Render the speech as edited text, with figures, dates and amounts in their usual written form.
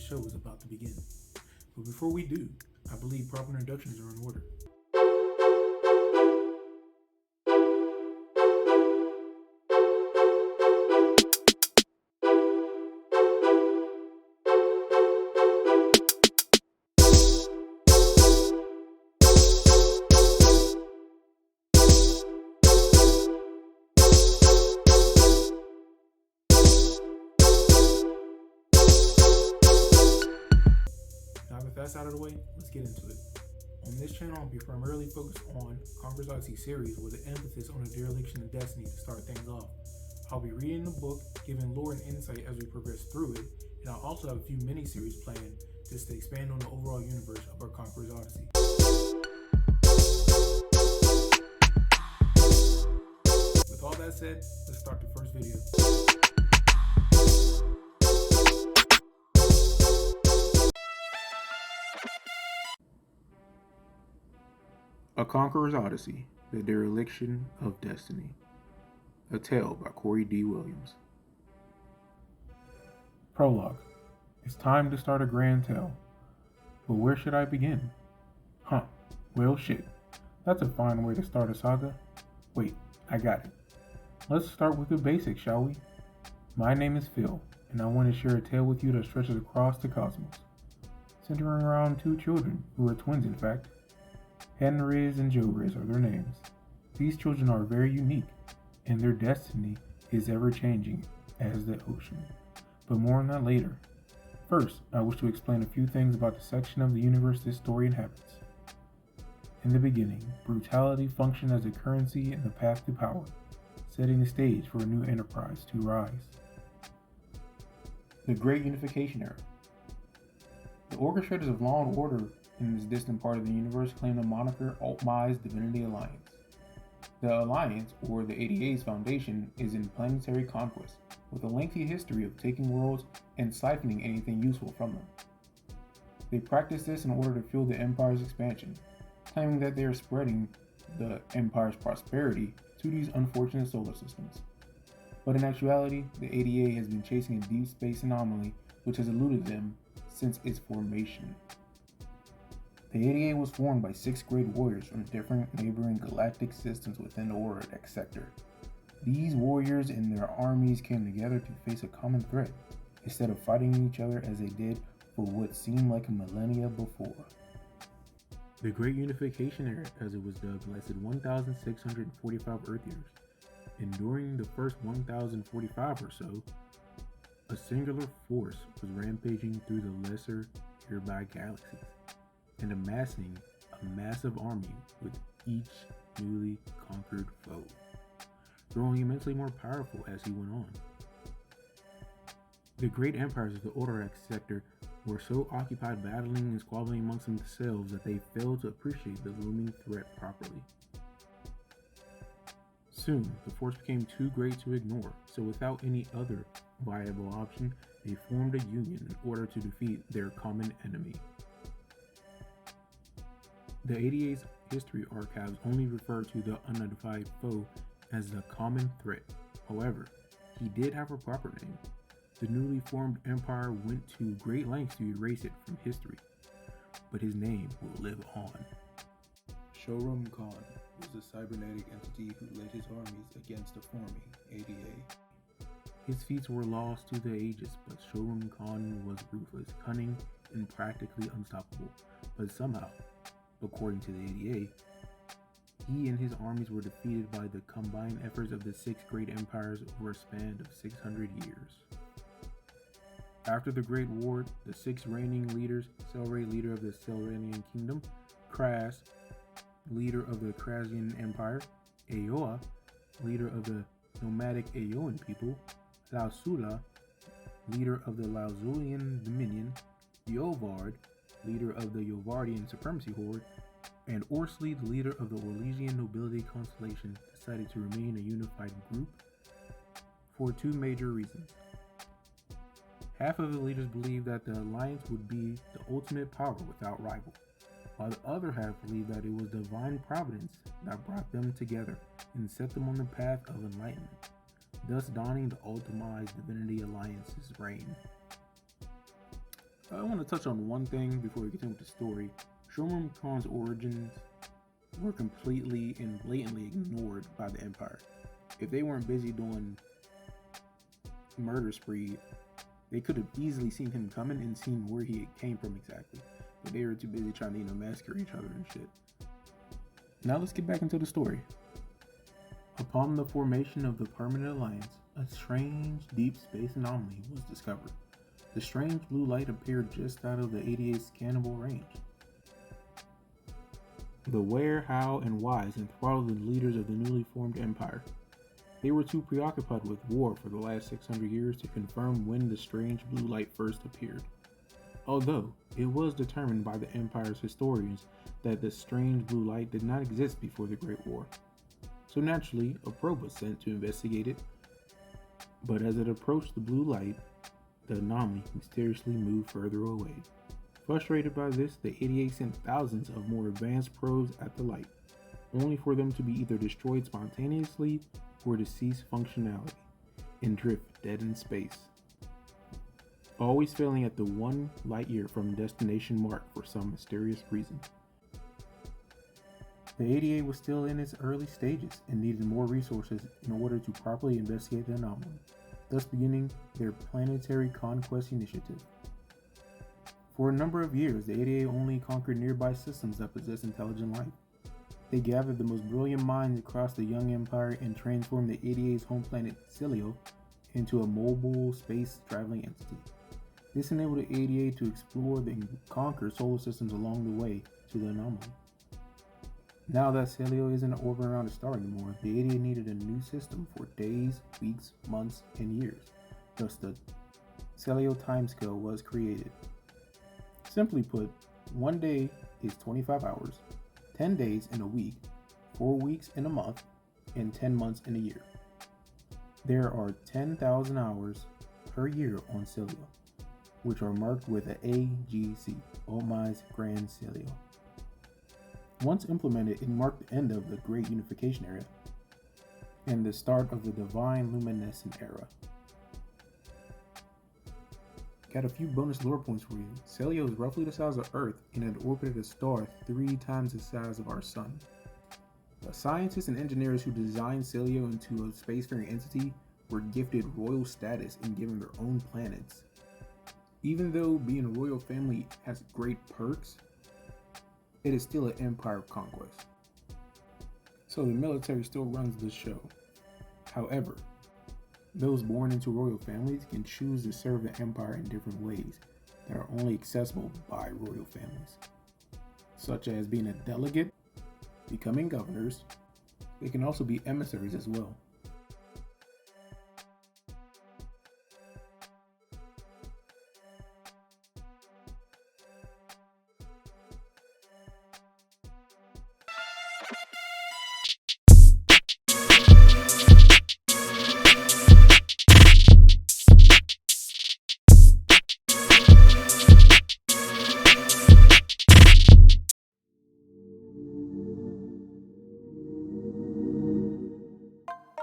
show is about to begin. But before we do, I believe proper introductions are in order. Now that that's out of the way, let's get into it. On this channel, I'll be primarily focused on Conqueror's Odyssey series with an emphasis on the dereliction of destiny to start things off. I'll be reading the book, giving lore and insight as we progress through it, and I'll also have a few mini-series planned just to expand on the overall universe of our Conqueror's Odyssey. With all that said, let's start the first video. A Conqueror's Odyssey, The Dereliction of Destiny. A tale by Corey D. Williams. Prologue. It's time to start a grand tale. But where should I begin? Well shit. That's a fine way to start a saga. Wait, I got it. Let's start with the basics, shall we? My name is Phil, and I want to share a tale with you that stretches across the cosmos, centering around two children, who are twins in fact. Henriz and Joriz are their names. These children are very unique, and their destiny is ever-changing as the ocean. But more on that later. First, I wish to explain a few things about the section of the universe this story inhabits. In the beginning, brutality functioned as a currency in the path to power, setting the stage for a new enterprise to rise. The Great Unification Era. The orchestrators of law and order in this distant part of the universe claim the moniker Alt-Mai's Divinity Alliance. The Alliance, or the ADA's foundation, is in planetary conquest, with a lengthy history of taking worlds and siphoning anything useful from them. They practice this in order to fuel the Empire's expansion, claiming that they are spreading the Empire's prosperity to these unfortunate solar systems. But in actuality, the ADA has been chasing a deep space anomaly which has eluded them since its formation. The ADA was formed by 6 great warriors from different neighboring galactic systems within the Orodex sector. These warriors and their armies came together to face a common threat, instead of fighting each other as they did for what seemed like a millennia before. The Great Unification Era, as it was dubbed, lasted 1,645 Earth years, and during the first 1,045 or so, a singular force was rampaging through the lesser nearby galaxies, and amassing a massive army with each newly conquered foe, growing immensely more powerful as he went on. The great empires of the Orodex sector were so occupied battling and squabbling amongst themselves that they failed to appreciate the looming threat properly. Soon, the force became too great to ignore, so without any other viable option, they formed a union in order to defeat their common enemy. The ADA's history archives only refer to the unidentified foe as the common threat. However, he did have a proper name. The newly formed empire went to great lengths to erase it from history, but his name will live on. Shorum Khan was a cybernetic entity who led his armies against the forming ADA. His feats were lost to the ages, but Shorum Khan was ruthless, cunning, and practically unstoppable. But somehow, according to the ADA, he and his armies were defeated by the combined efforts of the 6 great empires over a span of 600 years. After the Great War, the 6 reigning leaders, Selray, leader of the Selranian Kingdom, Kras, leader of the Krasian Empire, Aoa, leader of the nomadic Aoan people, Lausula, leader of the Lausulian Dominion, Yovard, leader of the Yovardian Supremacy Horde, and Orsli, the leader of the Orlesian Nobility Constellation, decided to remain a unified group for 2 major reasons. Half of the leaders believed that the alliance would be the ultimate power without rival, while the other half believed that it was divine providence that brought them together and set them on the path of enlightenment, thus dawning the Alt-Mai's Divinity Alliance's reign. I want to touch on one thing before we continue with the story. Shomron Khan's origins were completely and blatantly ignored by the Empire. If they weren't busy doing murder spree, they could have easily seen him coming and seen where he came from exactly. But they were too busy trying to, massacre each other and shit. Now let's get back into the story. Upon the formation of the Permanent Alliance, a strange deep space anomaly was discovered. The strange blue light appeared just out of the 88's scannable range. The where, how, and whys enthralled the leaders of the newly formed empire. They were too preoccupied with war for the last 600 years to confirm when the strange blue light first appeared. Although it was determined by the empire's historians that the strange blue light did not exist before the Great War. So naturally, a probe was sent to investigate it. But as it approached the blue light, the anomaly mysteriously moved further away. Frustrated by this, the 88 sent thousands of more advanced probes at the light, only for them to be either destroyed spontaneously or to cease functionality and drift dead in space, always failing at the 1 light year from destination mark for some mysterious reason. The 88 was still in its early stages and needed more resources in order to properly investigate the anomaly, thus beginning their planetary conquest initiative. For a number of years, the 88 only conquered nearby systems that possessed intelligent life. They gathered the most brilliant minds across the young empire and transformed the 88's home planet, Celio, into a mobile space-traveling entity. This enabled the 88 to explore and conquer solar systems along the way to the anomaly. Now that Celio isn't orbiting around a star anymore, the 88 needed a new system for days, weeks, months, and years. Thus, the Celio timescale was created. Simply put, 1 day is 25 hours, 10 days in a week, 4 weeks in a month, and 10 months in a year. There are 10,000 hours per year on Celio, which are marked with an AGC, Omai's Grand Celio. Once implemented, it marked the end of the Great Unification era and the start of the Divine Luminescent era. Got a few bonus lore points for you. Celio is roughly the size of Earth and had orbited a star 3 times the size of our sun. The scientists and engineers who designed Celio into a spacefaring entity were gifted royal status and given their own planets. Even though being a royal family has great perks, it is still an empire conquest. So the military still runs the show. However, those born into royal families can choose to serve the empire in different ways that are only accessible by royal families, such as being a delegate, becoming governors. They can also be emissaries as well.